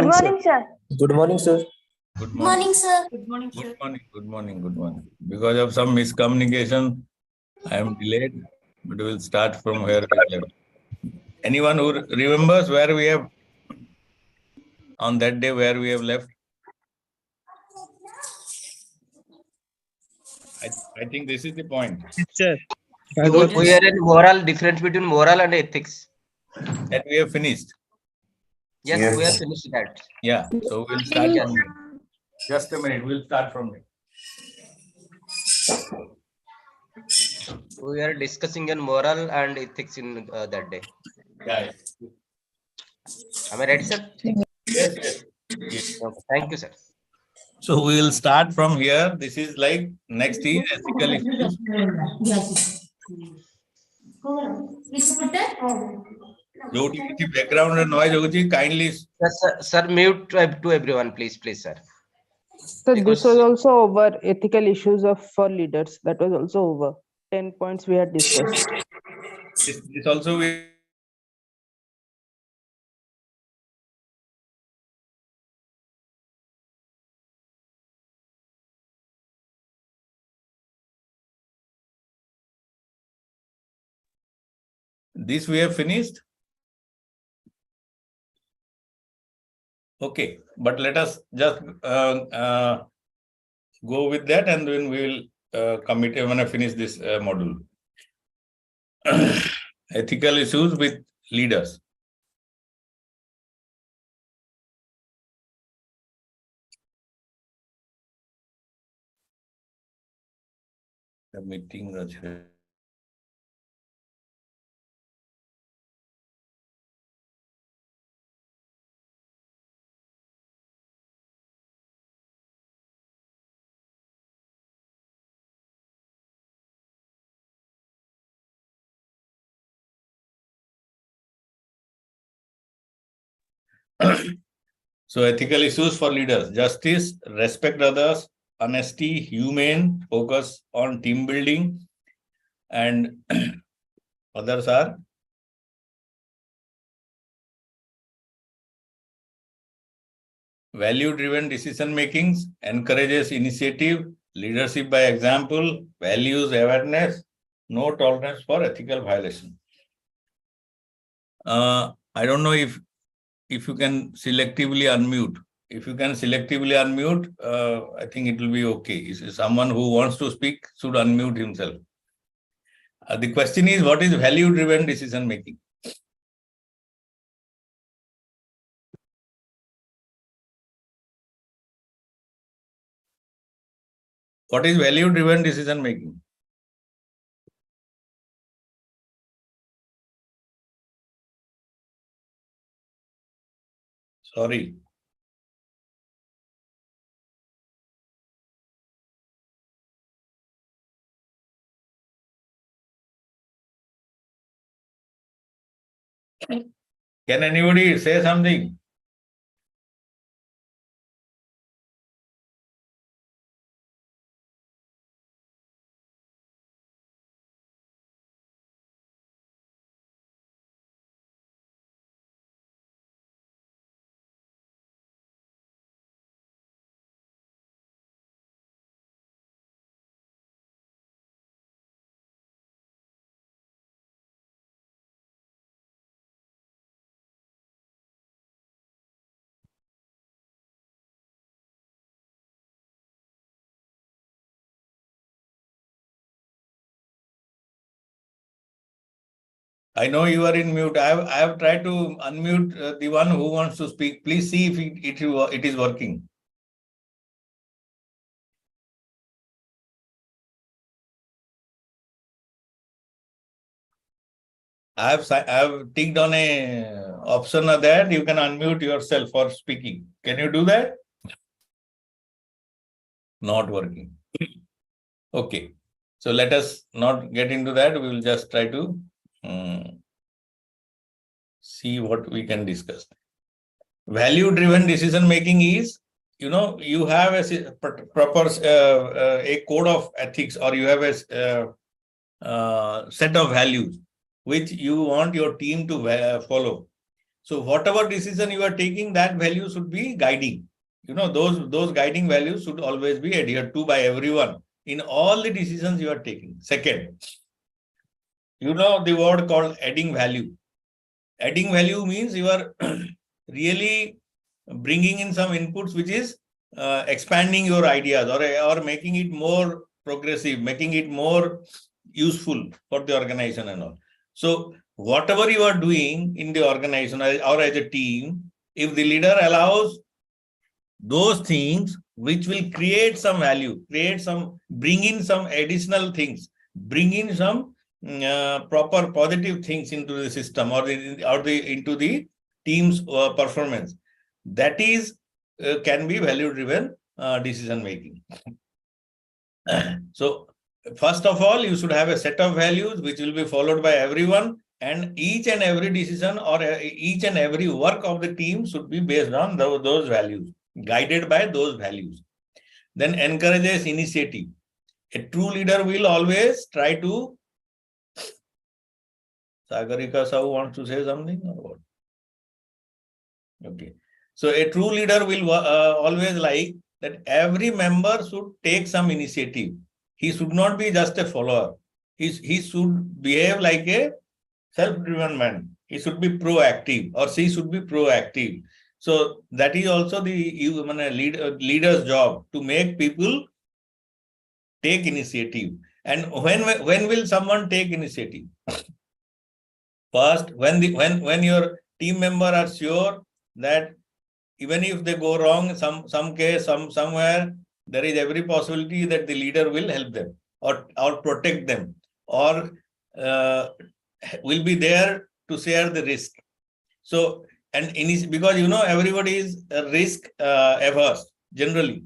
morning, sir. Good morning, sir. Good Good morning. morning, sir. Good morning. Good morning. Good morning. Because of some miscommunication, I am delayed, but we will start from where we left. Anyone who remembers where we have, on that day, where we have left? I think this is the point. Sir. We are in moral, difference between moral and ethics. That we have finished. Yes, we have finished that. Yeah. So we'll start from there. Just a minute. We'll start from there. We are discussing on moral and ethics in that day. Yeah. Am I right, sir? Yes. Okay. Thank you, sir. So we will start from here. This is like next is ethical issues. जोटी किसी background noise होगी kindly. Sir, mute to everyone, please, sir. So this was also over ethical issues for leaders. That was also over. 10 points we had discussed. This also we. This we have finished. Okay, but let us just go with that, and then we will commit when I finish this module. Ethical issues with leaders. The meeting. So ethical issues for leaders: justice, respect others, honesty, humane, focus on team building, and others are value-driven decision making, encourages initiative, leadership by example, values awareness, no tolerance for ethical violation. I don't know if you can selectively unmute. If you can selectively unmute, I think it will be okay. Someone who wants to speak should unmute himself. The question is, what is value-driven decision making? What is value-driven decision making? Sorry. Can anybody say something? I know you are in mute. I have tried to unmute the one who wants to speak. Please see if it is working. I have ticked on a option of that you can unmute yourself for speaking. Can you do that? Not working. Okay. So let us not get into that. We will just try to see what we can discuss. Value-driven decision making is, you have a proper a code of ethics, or you have a set of values which you want your team to follow. So whatever decision you are taking, that value should be guiding. Those guiding values should always be adhered to by everyone in all the decisions you are taking. Second, the word called adding value. Adding value means you are really bringing in some inputs which is expanding your ideas or making it more progressive, making it more useful for the organization and all. So whatever you are doing in the organization or as a team, if the leader allows those things which will create some value, bring in some additional things, bring in some proper positive things into the system or into the team's performance, that is can be value driven decision making. So first of all, you should have a set of values which will be followed by everyone, and each and every decision or each and every work of the team should be based on those values, guided by those values. Then encourages initiative. A true leader will always try to. Sagarika Sahu wants to say something or what? Okay. So a true leader will always like that every member should take some initiative. He should not be just a follower. He should behave like a self-driven man. He should be proactive, or she should be proactive. So that is also the leader's job, to make people take initiative. And when will someone take initiative? First, when your team member are sure that even if they go wrong, somewhere, there is every possibility that the leader will help them or protect them, or will be there to share the risk. So, because everybody is risk averse generally.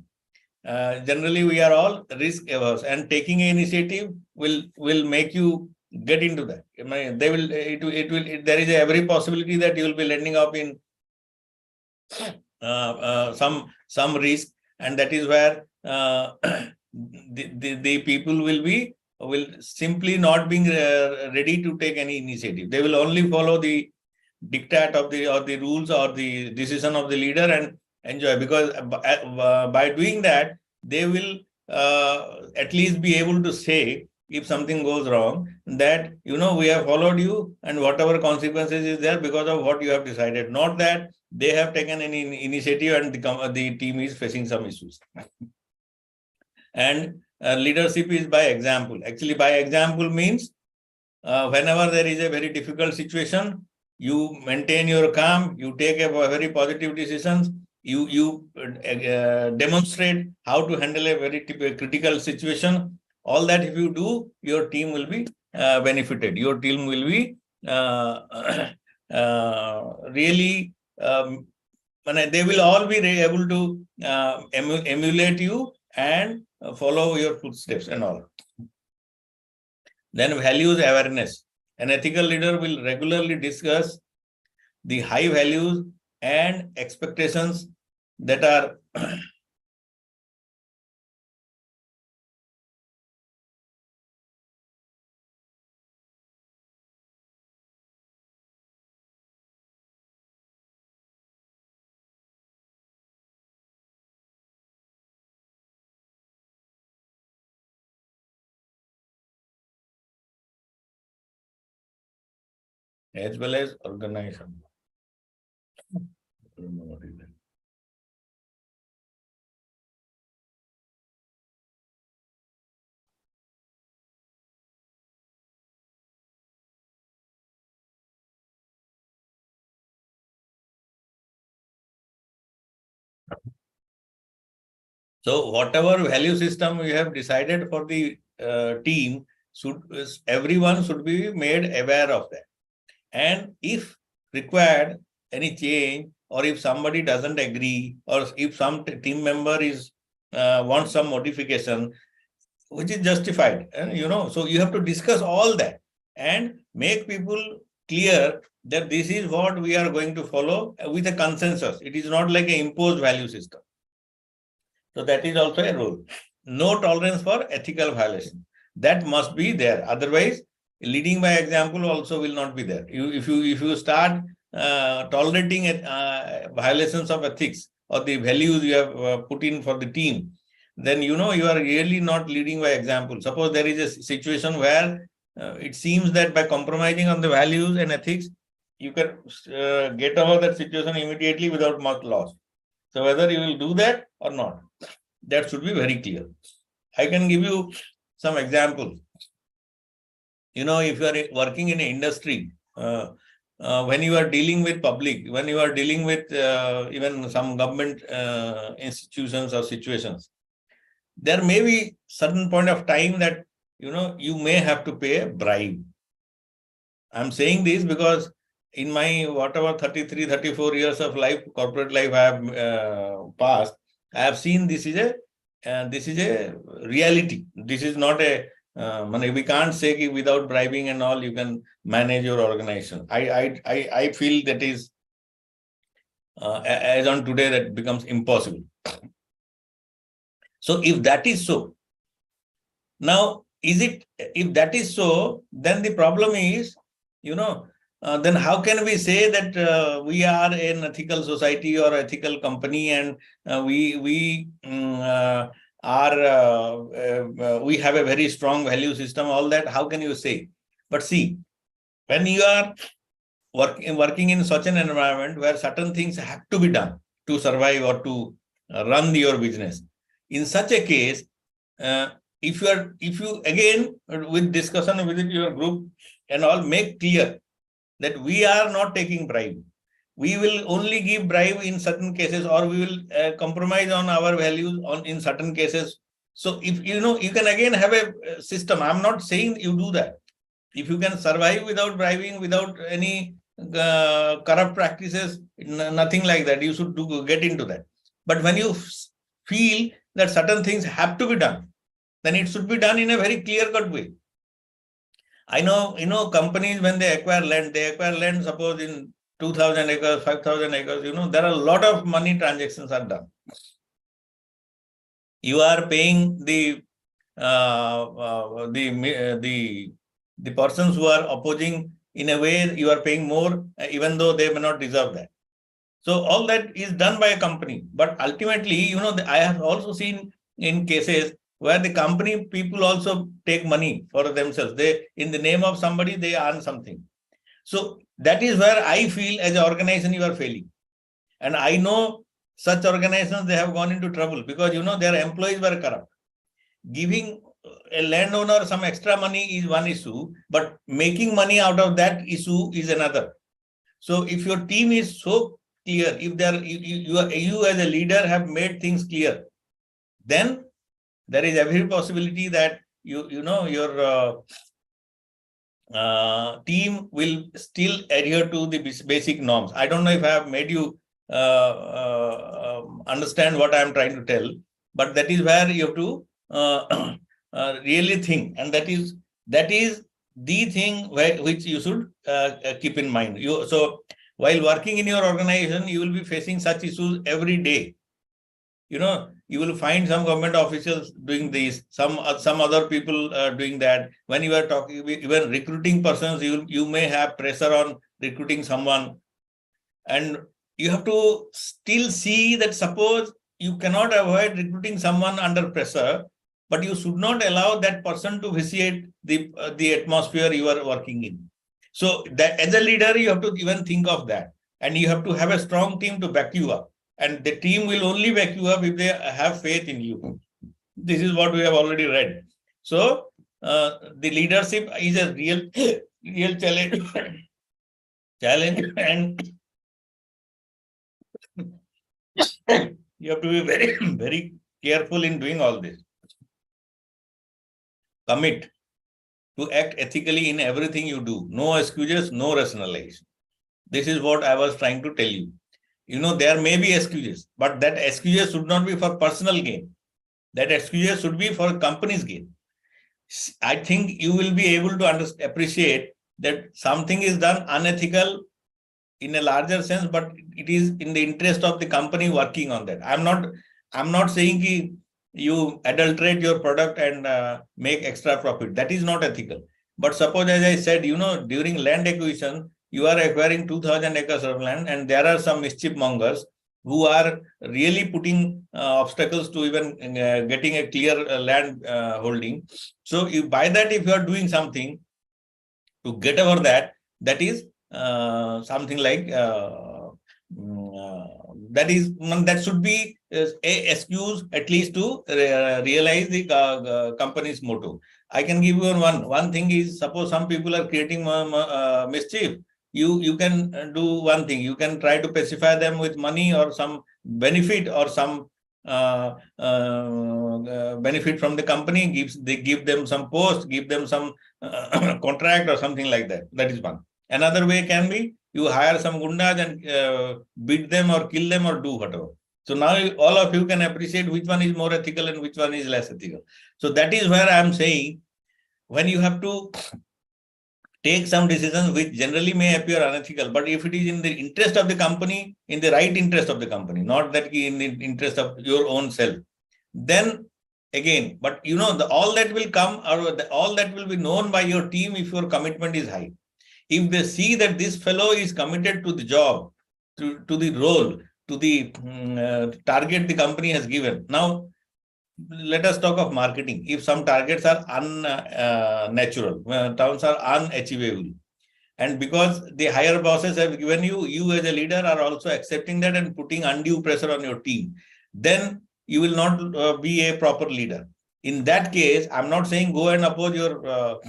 Generally, we are all risk averse, and taking an initiative will make you get into that. There is every possibility that you will be landing up in some risk, and that is where the people will simply not being ready to take any initiative. They will only follow the diktat of the rules or the decision of the leader and enjoy, because by doing that they will at least be able to say, if something goes wrong, that we have followed you, and whatever consequences is there because of what you have decided, not that they have taken any initiative and the team is facing some issues. And leadership is by example. Actually, by example means whenever there is a very difficult situation, you maintain your calm, you take a very positive decisions, you demonstrate how to handle a very critical situation. All that if you do, your team will be benefited. Your team will be really, they will all be able to emulate you and follow your footsteps and all. Then values awareness. An ethical leader will regularly discuss the high values and expectations that are as well as organization. I don't know what is that. So whatever value system we have decided for the team, everyone should be made aware of that. And if required any change, or if somebody doesn't agree, or if some team member wants some modification, which is justified, and so you have to discuss all that and make people clear that this is what we are going to follow with a consensus. It is not like an imposed value system. So that is also a rule. No tolerance for ethical violation. That must be there. Otherwise, leading by example also will not be there. If you start tolerating violations of ethics or the values you have put in for the team, then you are really not leading by example. Suppose there is a situation where it seems that by compromising on the values and ethics, you can get over that situation immediately without much loss. So whether you will do that or not, that should be very clear. I can give you some examples. If you are working in an industry, when you are dealing with public, when you are dealing with even some government institutions or situations, there may be certain point of time that you may have to pay a bribe. I'm saying this because in my whatever 33, 34 years of life, corporate life I have passed, I have seen this is a reality. This is not a we can't say without bribing and all you can manage your organization. I feel that is as on today that becomes impossible. So if that is so, now if that is so, then the problem is, then how can we say that we are an ethical society or ethical company and we have a very strong value system, all that, how can you say? But see, when you are working in such an environment where certain things have to be done to survive or to run your business, in such a case, if you again with discussion within your group and all make clear that we are not taking bribe, we will only give bribe in certain cases, or we will compromise on our values in certain cases. So if you can again have a system. I'm not saying you do that. If you can survive without bribing, without any corrupt practices, nothing like that, you should get into that. But when you feel that certain things have to be done, then it should be done in a very clear-cut way. I know, companies, when they acquire land, suppose in 2,000 acres, 5,000 acres, there are a lot of money transactions are done. You are paying the persons who are opposing, in a way you are paying more, even though they may not deserve that. So all that is done by a company. But ultimately, I have also seen in cases where the company people also take money for themselves. They, in the name of somebody, they earn something. So that is where I feel as an organization you are failing. And I know such organizations, they have gone into trouble because, their employees were corrupt. Giving a landowner some extra money is one issue, but making money out of that issue is another. So if your team is so clear, if you as a leader have made things clear, then there is every possibility that your team will still adhere to the basic norms. I don't know if I have made you understand what I am trying to tell, but that is where you have to really think, and that is the thing which you should keep in mind. So while working in your organization, you will be facing such issues every day. You will find some government officials doing this, some other people doing that. When you are talking, even recruiting persons, you may have pressure on recruiting someone, and you have to still see that suppose you cannot avoid recruiting someone under pressure, but you should not allow that person to vitiate the atmosphere you are working in. So that as a leader, you have to even think of that, and you have to have a strong team to back you up. And the team will only back you up if they have faith in you. This is what we have already read. So the leadership is a real challenge, and you have to be very, very careful in doing all this. Commit to act ethically in everything you do. No excuses, no rationalization. This is what I was trying to tell you. There may be excuses, but that excuses should not be for personal gain. That excuses should be for company's gain. I think you will be able to appreciate that something is done unethical in a larger sense, but it is in the interest of the company working on that. I'm not saying you adulterate your product and make extra profit. That is not ethical. But suppose, as I said, during land acquisition, you are acquiring 2,000 acres of land, and there are some mischief mongers who are really putting obstacles to even getting a clear land holding. So by that, if you are doing something to get over that, that is something like that should be a excuse at least to realize the company's motto. I can give you one thing is, suppose some people are creating mischief. You can do one thing. You can try to pacify them with money or some benefit or some benefit from the company. They give them some post, give them some contract or something like that. That is one. Another way can be you hire some gundas and beat them or kill them or do whatever. So now all of you can appreciate which one is more ethical and which one is less ethical. So that is where I am saying, when you have to take some decisions which generally may appear unethical, but if it is in the interest of the company, in the right interest of the company, not that in the interest of your own self, then again, but all that will come, or all that will be known by your team if your commitment is high. If they see that this fellow is committed to the job, to the role, to the target the company has given. Now, let us talk of marketing. If some targets are unnatural, terms are unachievable, and because the higher bosses have given you as a leader are also accepting that and putting undue pressure on your team, then you will not be a proper leader. In that case, I'm not saying go and oppose your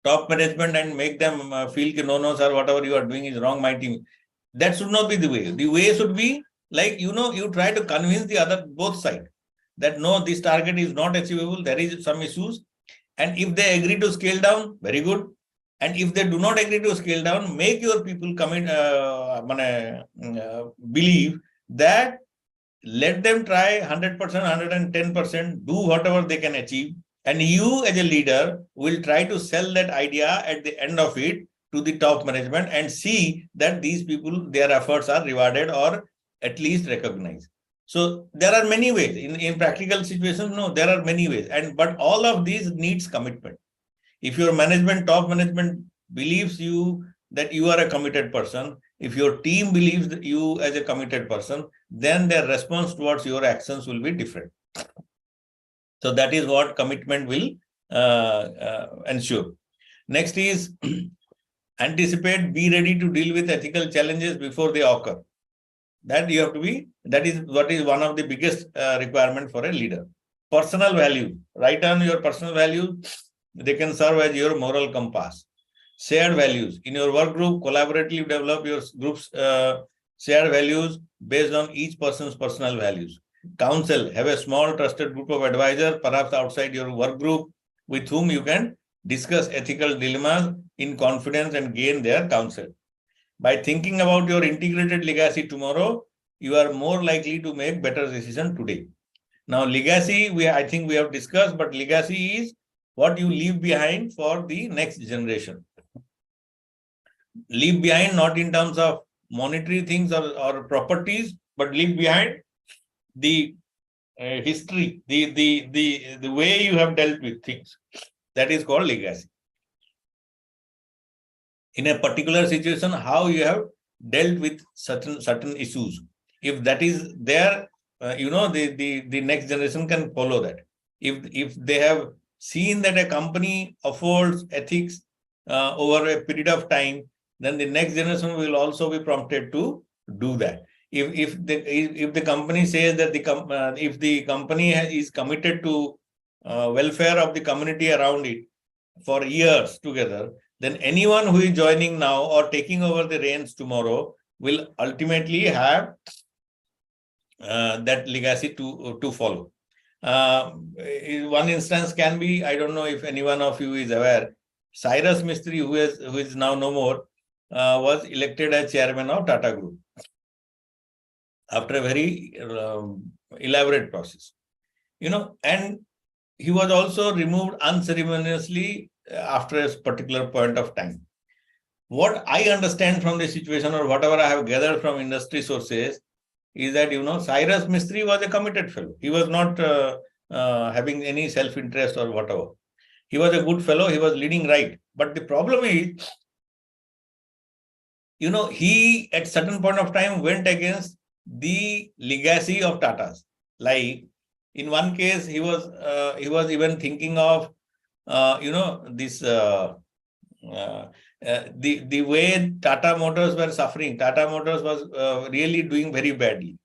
top management and make them feel no, sir, whatever you are doing is wrong, my team. That should not be the way. The way should be like, you try to convince the both sides that no, this target is not achievable, there is some issues. And if they agree to scale down, very good. And if they do not agree to scale down, make your people believe that let them try 100%, 110%, do whatever they can achieve. And you as a leader will try to sell that idea at the end of it to the top management and see that these people, their efforts are rewarded or at least recognized. So there are many ways. In practical situations, no, there are many ways. But all of these needs commitment. If your top management believes you that you are a committed person, if your team believes that you as a committed person, then their response towards your actions will be different. So that is what commitment will ensure. Next is anticipate, be ready to deal with ethical challenges before they occur. That you have to be, that is what is one of the biggest requirement for a leader. Personal values, write down your personal values. They can serve as your moral compass. Shared values. In your work group, collaboratively develop your group's shared values based on each person's personal values. Counsel, have a small trusted group of advisors, perhaps outside your work group, with whom you can discuss ethical dilemmas in confidence and gain their counsel. By thinking about your integrated legacy tomorrow, you are more likely to make better decisions today. Now, legacy, I think we have discussed, but legacy is what you leave behind for the next generation. Leave behind not in terms of monetary things or properties, but leave behind the history, the way you have dealt with things. That is called legacy. In a particular situation, how you have dealt with certain issues. If that is there, the next generation can follow that. If they have seen that a company affords ethics over a period of time, then the next generation will also be prompted to do that. If the company says that if the company is committed to welfare of the community around it for years together, then anyone who is joining now or taking over the reins tomorrow will ultimately have that legacy to follow. One instance can be, I don't know if anyone of you is aware, Cyrus Mistry, who is now no more, was elected as chairman of Tata Group after a very elaborate process. And he was also removed unceremoniously after a particular point of time. What I understand from the situation, or whatever I have gathered from industry sources, is that, Cyrus Mistry was a committed fellow. He was not having any self-interest or whatever. He was a good fellow. He was leading right. But the problem is, he at certain point of time went against the legacy of Tatas. Like in one case, he was even thinking of, this the way Tata Motors were suffering. Tata Motors was really doing very badly,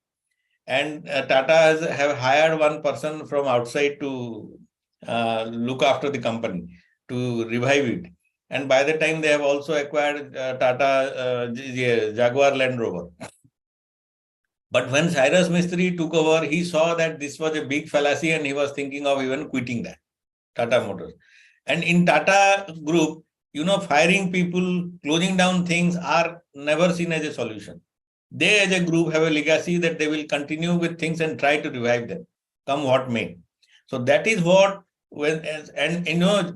and Tata have hired one person from outside to look after the company, to revive it. And by the time they have also acquired Tata Jaguar Land Rover. But when Cyrus Mistry took over, he saw that this was a big fallacy and he was thinking of even quitting that, Tata Motors. And in Tata Group, firing people, closing down things are never seen as a solution. They as a group have a legacy that they will continue with things and try to revive them, come what may. So that is what,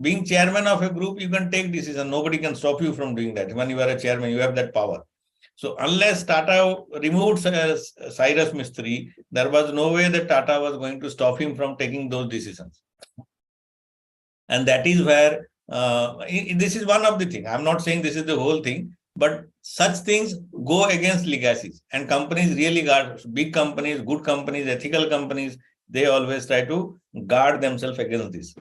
being chairman of a group, you can take decision. Nobody can stop you from doing that. When you are a chairman, you have that power. So unless Tata removed Cyrus Mistry, there was no way that Tata was going to stop him from taking those decisions. And that is where, this is one of the things. I'm not saying this is the whole thing, but such things go against legacies. And companies really guard, big companies, good companies, ethical companies, they always try to guard themselves against this.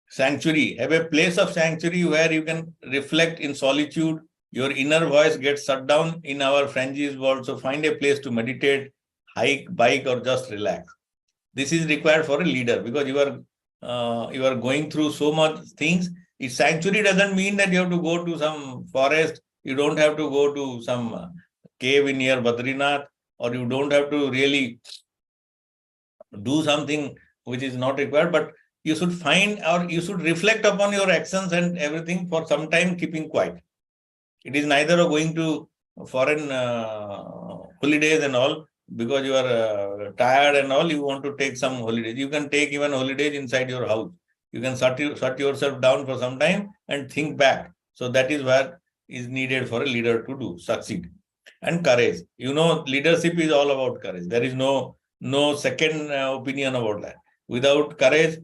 Sanctuary, have a place of sanctuary where you can reflect in solitude. Your inner voice gets shut down in our franchise world. So find a place to meditate, hike, bike, or just relax. This is required for a leader, because you are going through so much things. Sanctuary doesn't mean that you have to go to some forest. You don't have to go to some cave in near Badrinath, or you don't have to really do something which is not required, but you should find, or you should reflect upon your actions and everything for some time, keeping quiet. It is neither going to foreign holidays and all, because you are tired and all, you want to take some holidays. You can take even holidays inside your house. You can shut yourself down for some time and think back. So that is what is needed for a leader to do, succeed. And courage. Leadership is all about courage. There is no second opinion about that. Without courage,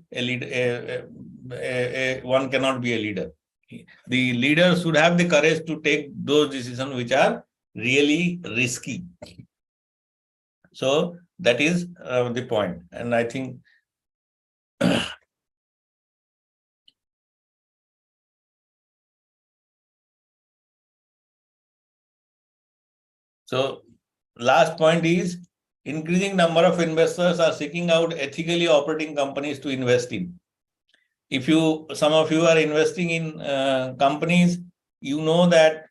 one cannot be a leader. The leader should have the courage to take those decisions which are really risky. So that is the point. And I think so last point is, increasing number of investors are seeking out ethically operating companies to invest in. If some of you are investing in companies, that,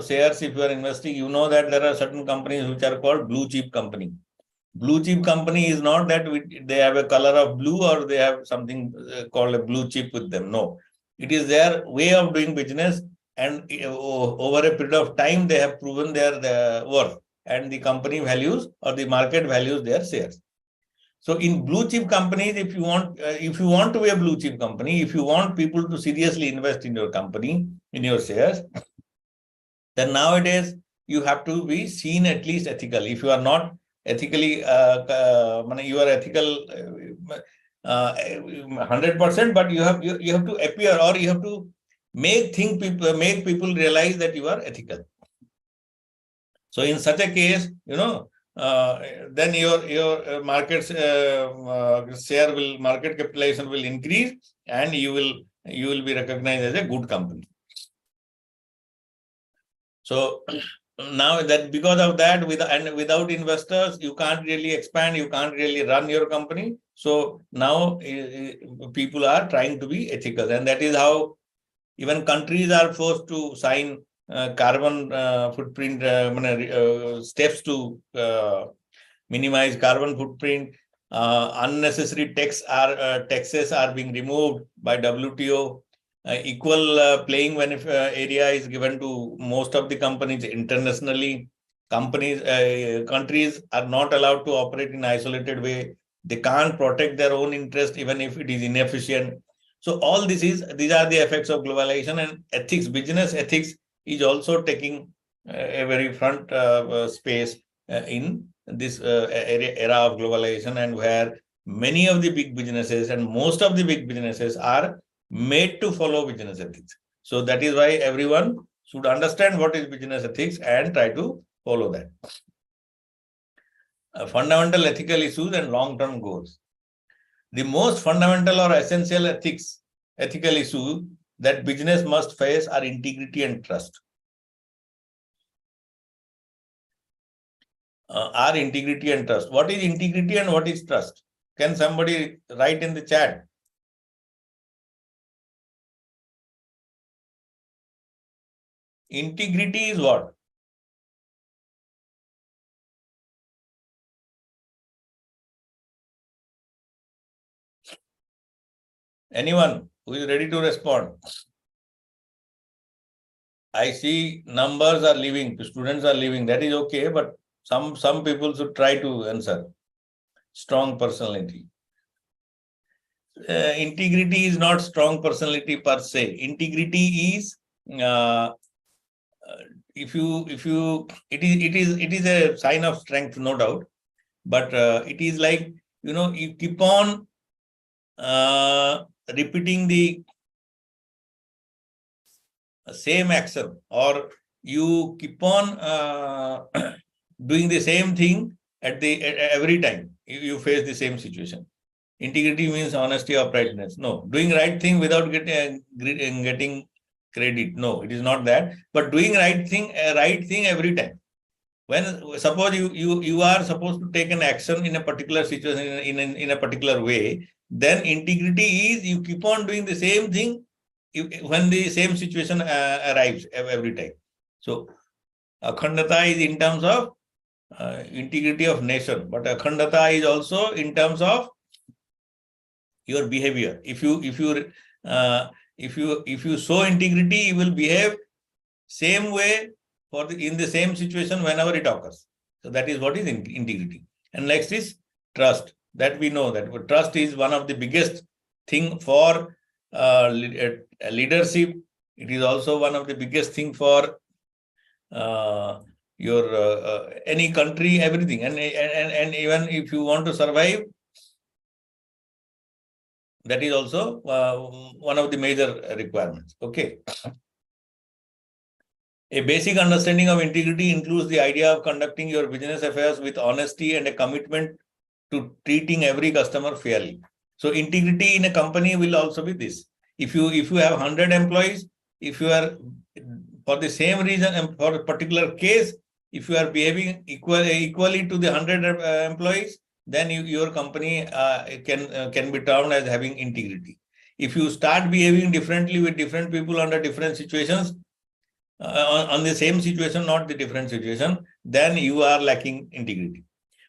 shares, if you are investing, that there are certain companies which are called blue chip company. Blue chip company is not that they have a color of blue or they have something called a blue chip with them. No, it is their way of doing business, and over a period of time, they have proven their worth, and the company values or the market values their shares. So in blue chip companies, if you want to be a blue chip company, if you want people to seriously invest in your company, in your shares, then nowadays you have to be seen at least ethical. If you are not ethically, you are ethical 100%, but you have to appear, or you have to make people realize that you are ethical. So in such a case, then your market capitalization will increase, and you will be recognized as a good company. So now that because of that, without investors, you can't really expand, you can't really run your company. So now people are trying to be ethical, and that is how even countries are forced to sign carbon footprint steps to minimize carbon footprint. Unnecessary taxes are being removed by WTO. Equal playing area is given to most of the companies internationally. Countries are not allowed to operate in isolated way. They can't protect their own interest even if it is inefficient. So all these are the effects of globalization, and ethics, business ethics is also taking a very front space in this era of globalization, and where many of the big businesses and most of the big businesses are made to follow business ethics. So that is why everyone should understand what is business ethics and try to follow that. Fundamental ethical issues and long-term goals. The most fundamental or essential ethical issues that business must face are integrity and trust. Are integrity and trust. What is integrity and what is trust? Can somebody write in the chat? Integrity is what? Anyone who is ready to respond? I see numbers are leaving, students are leaving. That is okay, but some people should try to answer. Strong personality. Integrity is not strong personality per se. Integrity is it is a sign of strength, no doubt. But it is like, you keep on repeating the same action, or you keep on doing the same thing at every time you face the same situation. Integrity means honesty, uprightness. No, doing right thing without getting credit. No, it is not that. But doing right thing every time. When suppose you are supposed to take an action in a particular situation in a particular way, then integrity is you keep on doing the same thing when the same situation arrives every time. So akhandata is in terms of integrity of nation, but akhandata is also in terms of your behavior. If you show integrity, you will behave same way in the same situation whenever it occurs. So that is what is integrity. And next is trust. That we know that trust is one of the biggest thing for leadership. It is also one of the biggest thing for your any country, everything. And even if you want to survive, that is also one of the major requirements. Okay. A basic understanding of integrity includes the idea of conducting your business affairs with honesty and a commitment to treating every customer fairly. So integrity in a company will also be this. If you have 100 employees, if you are for the same reason and for a particular case, if you are behaving equally to the 100 employees, then your company can be termed as having integrity. If you start behaving differently with different people under different situations, on the same situation, not the different situation, then you are lacking integrity.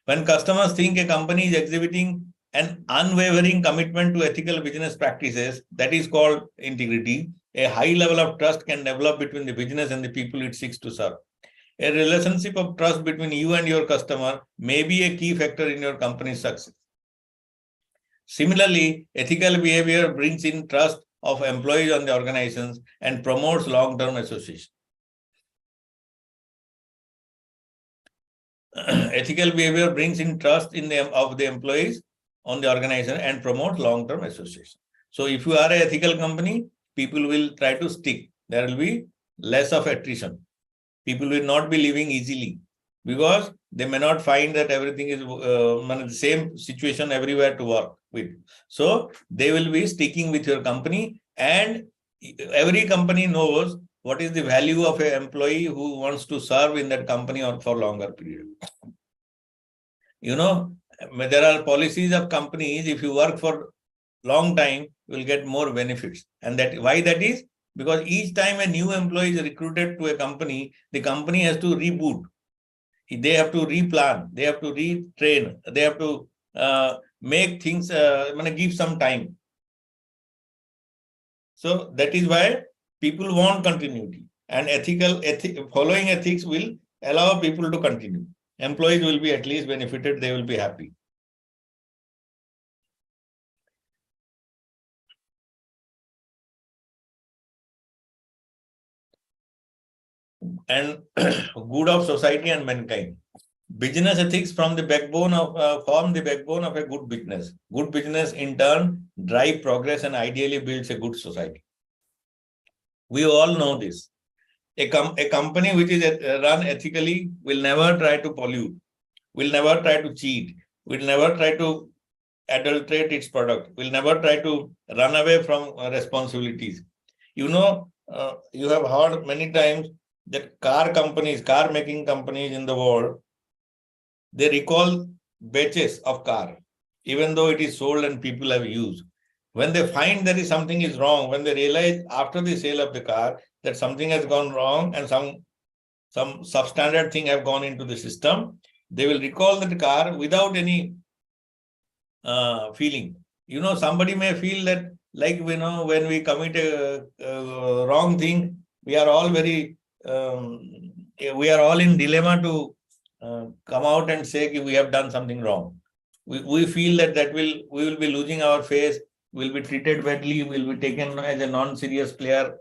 When customers think a company is exhibiting an unwavering commitment to ethical business practices, that is called integrity. A high level of trust can develop between the business and the people it seeks to serve. A relationship of trust between you and your customer may be a key factor in your company's success. Similarly, ethical behavior brings in trust of employees on the organizations and promotes long-term association. Ethical behavior brings in trust of the employees on the organization and promotes long-term association. So if you are an ethical company, people will try to stick. There will be less of attrition. People will not be leaving easily because they may not find that everything is the same situation everywhere to work with. So they will be sticking with your company, and every company knows what is the value of an employee who wants to serve in that company or for longer period. There are policies of companies. If you work for long time, you will get more benefits. And why that is? Because each time a new employee is recruited to a company, the company has to reboot. They have to replan. They have to retrain. They have to make things, give some time. So that is why people want continuity, and following ethics will allow people to continue. Employees will be at least benefited. They will be happy. And good of society and mankind. business ethics from the backbone of form the backbone of a good business. Good business in turn drive progress and ideally builds a good society. We all know this. A company which is run ethically will never try to pollute, will never try to cheat, will never try to adulterate its product, will never try to run away from responsibilities. You know, you have heard many times that car making companies in the world, they recall batches of car, even though it is sold and people have used. When they find there is something is wrong, when they realize after the sale of the car that something has gone wrong and some substandard thing have gone into the system, they will recall that car without any feeling. You know, somebody may feel that, like, you know, when we commit a wrong thing, we are all we are all in dilemma to come out and say we have done something wrong. We feel that we will be losing our face, will be treated badly, will be taken as a non-serious player,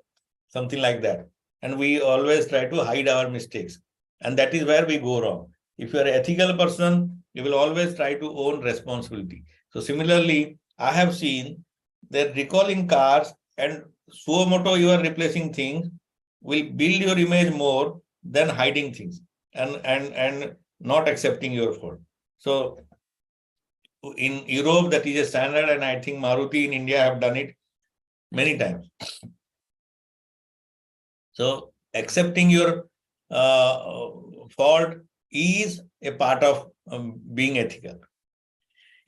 something like that. And we always try to hide our mistakes. And that is where we go wrong. If you are an ethical person, you will always try to own responsibility. So similarly, I have seen that recalling cars and suo moto you are replacing things will build your image more than hiding things and not accepting your fault. So in Europe, that is a standard, and I think Maruti in India have done it many times. So accepting your fault is a part of being ethical.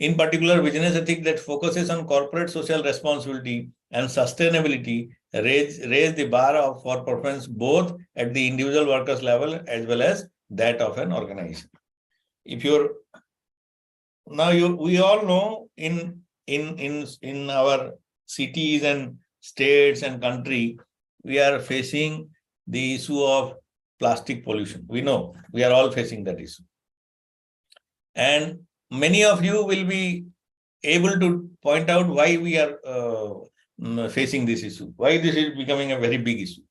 In particular, business ethics that focuses on corporate social responsibility and sustainability raise the bar for performance both at the individual workers level as well as that of an organization. If you're we all know in our cities and states and country, we are facing the issue of plastic pollution. We know we are all facing that issue. And many of you will be able to point out why we are facing this issue, why this is becoming a very big issue.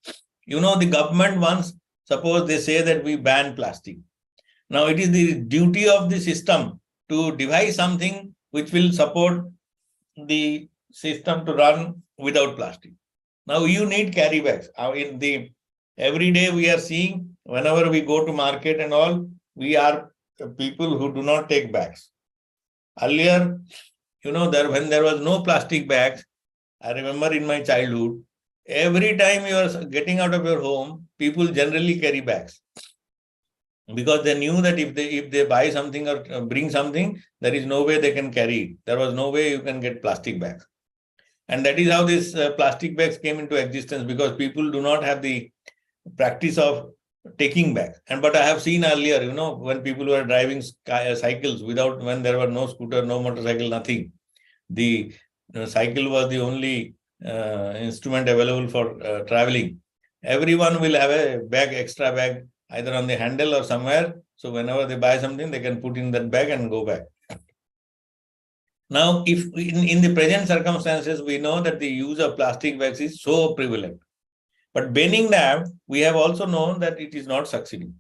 You know, the government once, suppose they say that we ban plastic. Now it is the duty of the system to devise something which will support the system to run without plastic. Now you need carry bags. Every day we are seeing, whenever we go to market and all, we are people who do not take bags. Earlier, you know, when there was no plastic bags, I remember in my childhood, every time you are getting out of your home, people generally carry bags. Because they knew that if they buy something or bring something, there is no way they can carry it. There was no way you can get plastic bags. And that is how this plastic bags came into existence, because people do not have the practice of taking bags. But I have seen earlier, you know, when people were driving cycles when there were no scooter, no motorcycle, nothing. The cycle was the only instrument available for traveling. Everyone will have a bag, extra bag, either on the handle or somewhere. So whenever they buy something, they can put in that bag and go back. Now, if in the present circumstances, we know that the use of plastic bags is so prevalent. But banning them, we have also known that it is not succeeding.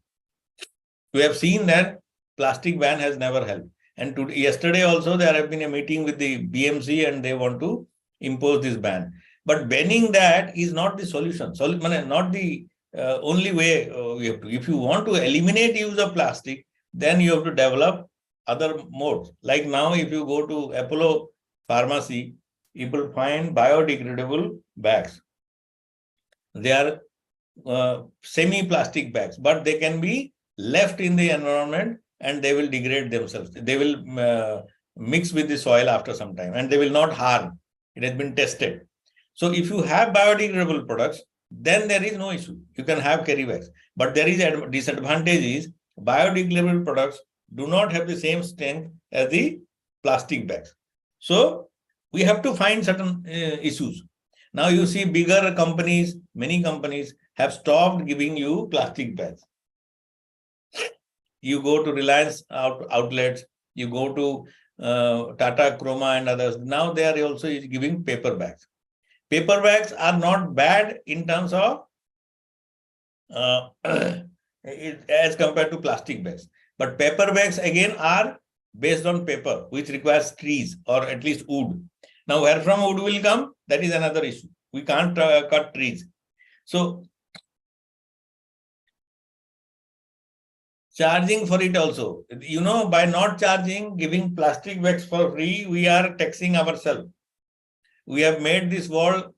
We have seen that plastic ban has never helped. And yesterday also, there have been a meeting with the BMC and they want to impose this ban. But banning that is not the solution. Not the only way we have to. If you want to eliminate use of plastic, then you have to develop other modes. Like now, if you go to Apollo Pharmacy, you will find biodegradable bags. They are semi-plastic bags, but they can be left in the environment and they will degrade themselves. They will mix with the soil after some time and they will not harm. It has been tested. So if you have biodegradable products, then there is no issue. You can have carry bags. But there is a disadvantage is biodegradable products do not have the same strength as the plastic bags. So we have to find certain issues. Now you see bigger companies, many companies have stopped giving you plastic bags. You go to Reliance outlets, you go to Tata Chroma and others. Now they are also giving paper bags. Paper bags are not bad in terms of as compared to plastic bags. But paper bags again are based on paper, which requires trees or at least wood. Now, where from wood will come? That is another issue. We can't cut trees. So, charging for it also. By not charging, giving plastic bags for free, we are taxing ourselves. We have made this world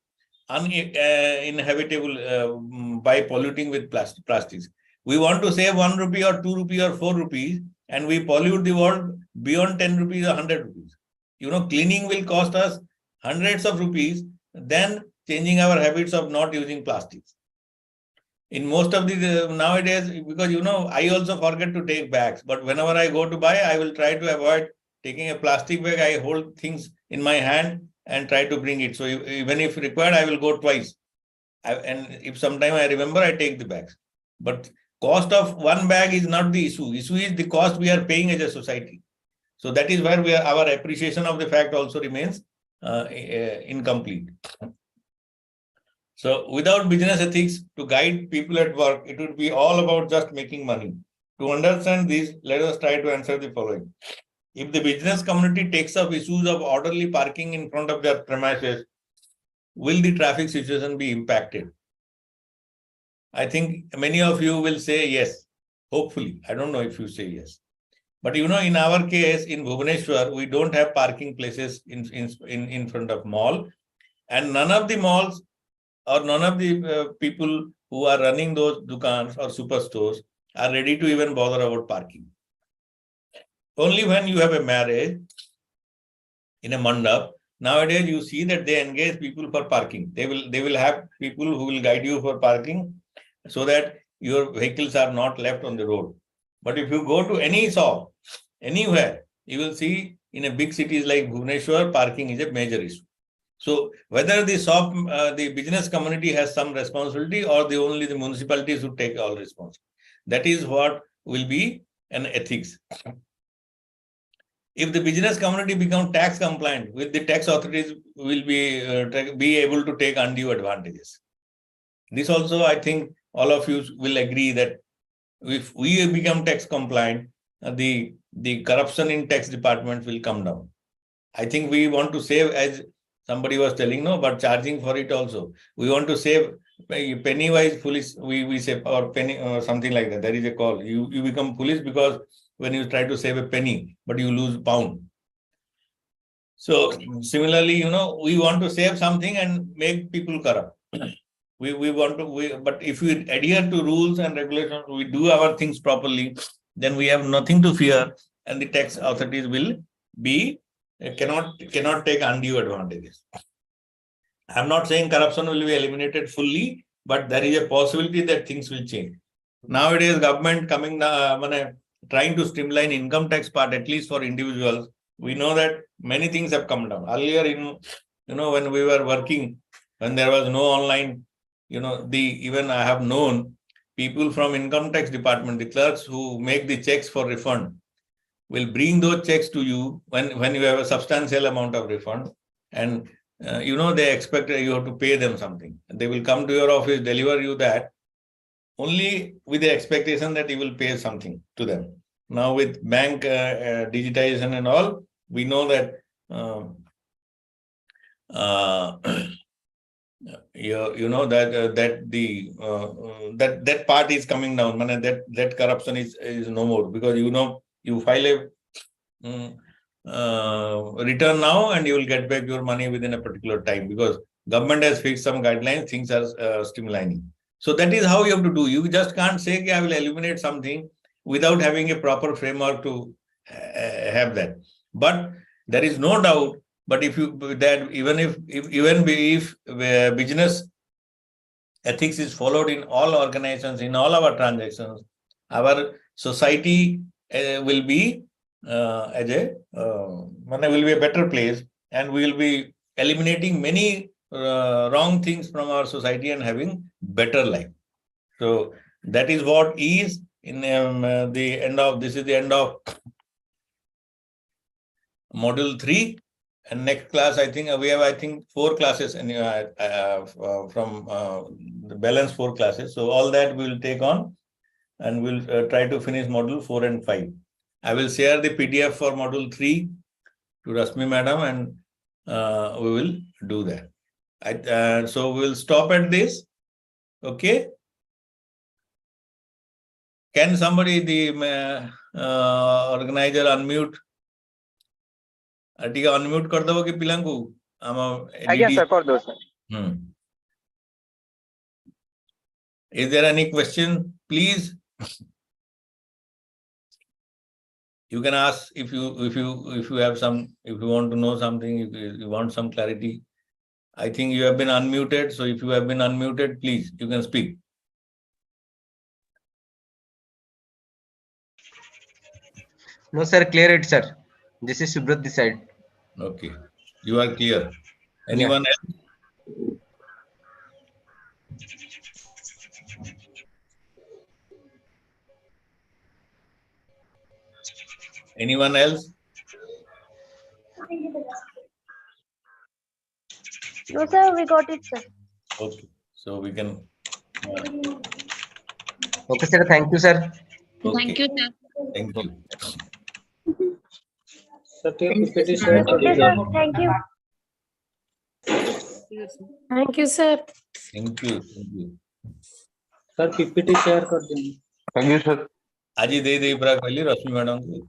uninhabitable by polluting with plastics. We want to save 1 rupee or 2 rupee or 4 rupees, and we pollute the world beyond 10 rupees or 100 rupees. Cleaning will cost us hundreds of rupees, then changing our habits of not using plastics. In most of the nowadays, because I also forget to take bags, but whenever I go to buy, I will try to avoid taking a plastic bag. I hold things in my hand and try to bring it. So even if required, I will go twice. And if sometime I remember, I take the bags. But cost of one bag is not the issue. Issue is the cost we are paying as a society. So that is where our appreciation of the fact also remains incomplete. So without business ethics to guide people at work, it would be all about just making money. To understand this, let us try to answer the following. If the business community takes up issues of orderly parking in front of their premises, will the traffic situation be impacted? I think many of you will say yes. Hopefully, I don't know if you say yes. But in our case, in Bhubaneswar, we don't have parking places in front of mall. And none of the malls or none of the people who are running those dukans or superstores are ready to even bother about parking. Only when you have a marriage in a mandap, nowadays you see that they engage people for parking. They will have people who will guide you for parking so that your vehicles are not left on the road. But if you go to any shop, anywhere, you will see in a big cities like Bhubaneswar, parking is a major issue. So whether the shop, the business community has some responsibility or only the municipalities should take all responsibility. That is what will be an ethics. If the business community become tax compliant, with the tax authorities will be able to take undue advantages. This also, I think all of you will agree that if we become tax compliant, the corruption in tax department will come down. I think we want to save, as somebody was telling, but charging for it also. We want to save penny wise foolish, we say, or penny or something like that. There is a call. You become foolish because when you try to save a penny, but you lose pound. So similarly, we want to save something and make people corrupt. But if we adhere to rules and regulations, we do our things properly, then we have nothing to fear, and the tax authorities will cannot take undue advantages. I'm not saying corruption will be eliminated fully, but there is a possibility that things will change. Nowadays, government trying to streamline income tax part, at least for individuals. We know that many things have come down. Earlier, when we were working, when there was no online, even I have known people from income tax department, the clerks who make the checks for refund, will bring those checks to you when you have a substantial amount of refund, and they expect you have to pay them something. They will come to your office, deliver you that, only with the expectation that you will pay something to them. Now with bank digitization and all, we know that that part is coming down. That corruption is no more, because you file a return now and you will get back your money within a particular time, because government has fixed some guidelines, things are streamlining. So that is how you have to do. You just can't say, okay, I will eliminate something without having a proper framework to have that. But there is no doubt. But even if business ethics is followed in all organizations, in all our transactions, our society will be will be a better place, and we will be eliminating many wrong things from our society and having better life. So that is what is in the end of this is the end of module 3. And next class, I think we have 4 classes from the balance 4 classes. So all that we will take on and we'll try to finish module 4 and 5. I will share the PDF for module 3 to Rasmi madam, and we will do that. So we'll stop at this. Okay. Can somebody, the organizer, unmute? Atika unmute kar dabo ki pilangu. Again, sir, for those. Is there any question? Please. You can ask if you have some, if you want to know something, if you want some clarity. I think you have been unmuted. So if you have been unmuted, please, you can speak. No, sir, clear it, sir. This is Subrat this side. Okay. You are clear. Anyone else? Anyone else? No, sir, we got it, sir. Okay. So we can. Okay, sir. Thank you, sir. Okay. Thank you, sir. Thank you. Thank you, sir. Thank you. Thank you, sir. Thank you. Thank you. Sir PPT share कर देंगे। Thank you, sir. आज ही दे पहले रश्मि madam को।